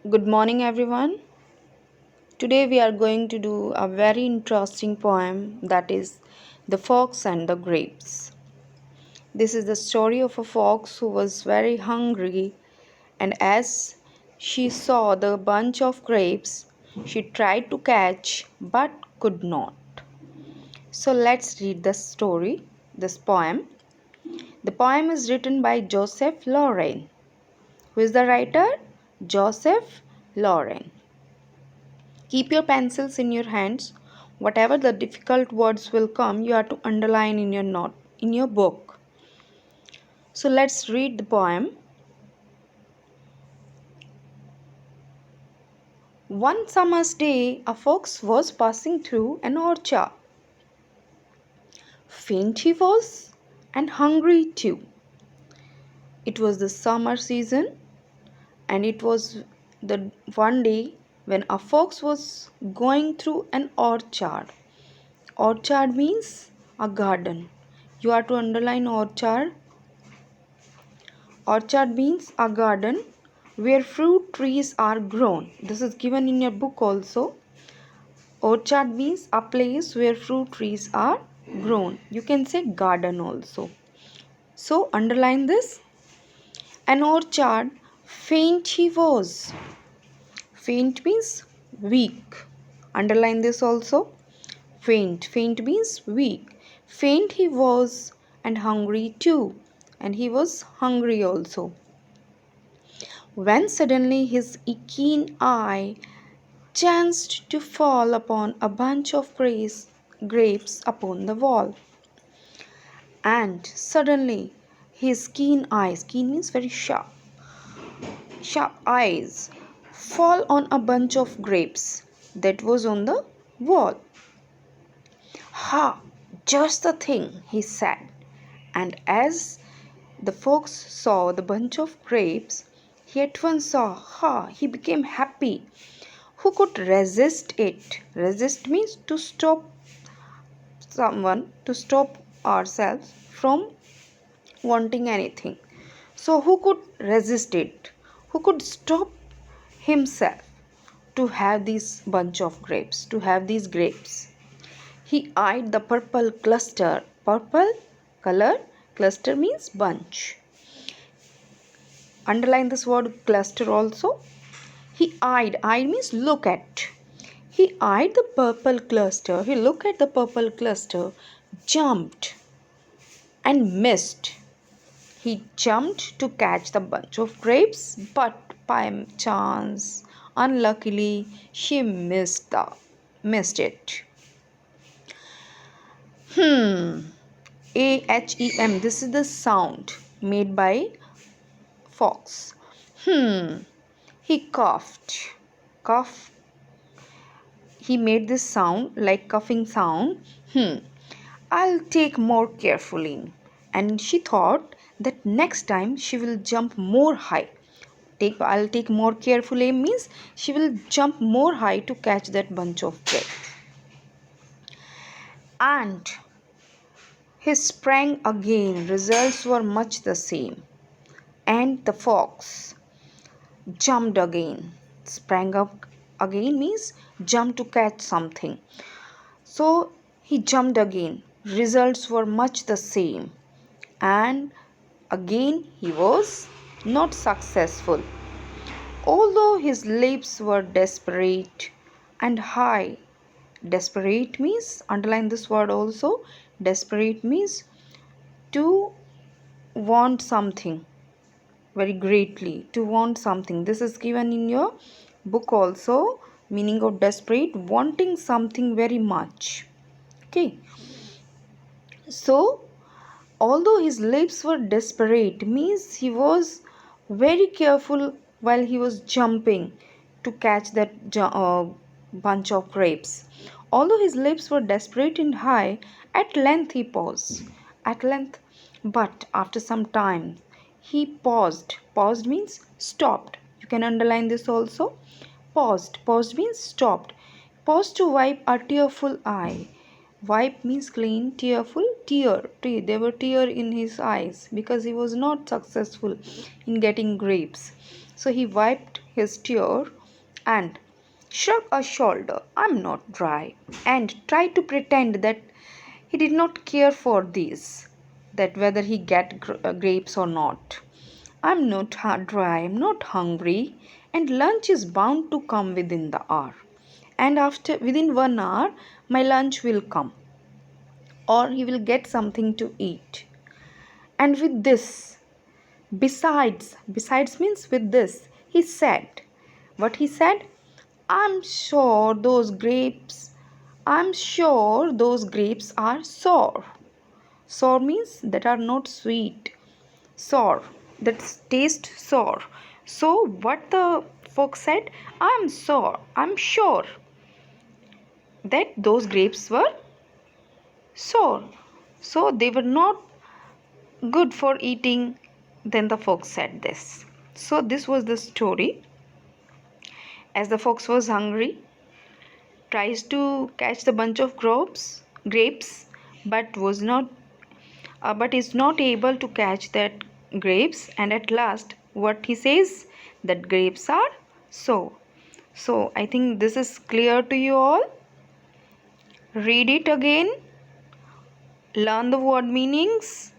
Good morning, everyone. Today we are going to do a very interesting poem that is The Fox and the Grapes. This is the story of a fox who was very hungry, and as she saw the bunch of grapes, she tried to catch but could not. So let's read the story, this poem. The poem is written by Joseph Lauren. Who is the writer? Joseph Lauren. Keep your pencils in your hands. Whatever the difficult words will come, you have to underline in your note, in your book. So let's read the poem. One summer's day, a fox was passing through an orchard. Faint he was, and hungry too. It was the summer season, and it was the one day when a fox was going through an orchard. Orchard means a garden. You are to underline orchard. Orchard means a garden where fruit trees are grown. This is given in your book also. Orchard means a place where fruit trees are grown. You can say garden also. So underline this. An orchard, faint he was. Faint means weak. Underline this also. Faint. Faint means weak. Faint he was and hungry too. And he was hungry also. When suddenly his keen eye chanced to fall upon a bunch of grapes upon the wall. And suddenly his keen means very sharp eyes, fall on a bunch of grapes that was on the wall. Ha! Just the thing, he said. And as the fox saw the bunch of grapes, he at once saw, he became happy. Who could resist it? Resist means to stop someone, to stop ourselves from wanting anything. So, who could resist it? Who could stop himself to have this bunch of grapes, to have these grapes? He eyed the purple cluster. Purple color, cluster means bunch. Underline this word cluster also. Eyed means look at. He eyed the purple cluster. He looked at the purple cluster, jumped and missed. He jumped to catch the bunch of grapes, but by chance, unluckily, she missed it. AHEM. This is the sound made by fox. He coughed. Cough. He made this sound like coughing sound. I'll take more carefully. And she thought that next time she will jump more high. I'll take more carefully means she will jump more high to catch that bunch of grapes. And he sprang again. Results were much the same. And the fox jumped again. Sprang up again means jump to catch something. So he jumped again. Results were much the same. And again he was not successful. Although his lips were desperate and high. Desperate means, underline this word also. Desperate means to want something very greatly. To want something. This is given in your book also. Meaning of desperate, wanting something very much. Okay. So, although his lips were desperate, means he was very careful while he was jumping to catch that bunch of grapes. Although his lips were desperate and high, at length he paused. At length, but after some time, he paused. Paused means stopped. You can underline this also. Paused. Paused means stopped. Paused to wipe a tearful eye. Wipe means clean, tearful, tear. There were tears in his eyes because he was not successful in getting grapes. So he wiped his tear and shrugged a shoulder. I'm not dry, and tried to pretend that he did not care for these, that whether he get grapes or not. I'm not dry, I'm not hungry, and lunch is bound to come within the hour. And after within 1 hour, my lunch will come, or he will get something to eat. And with this, besides means with this, he said, what he said? I'm sure those grapes, I'm sure those grapes are sour. Sour means that are not sweet. Sour, that taste sour. So what the fox said? I'm sure that those grapes were sour. So they were not good for eating. Then the fox said this. So this was the story. As the fox was hungry, tries to catch the bunch of grapes, but but is not able to catch that grapes. And at last, what he says, that grapes are so. So I think this is clear to you all. Read it again, learn the word meanings,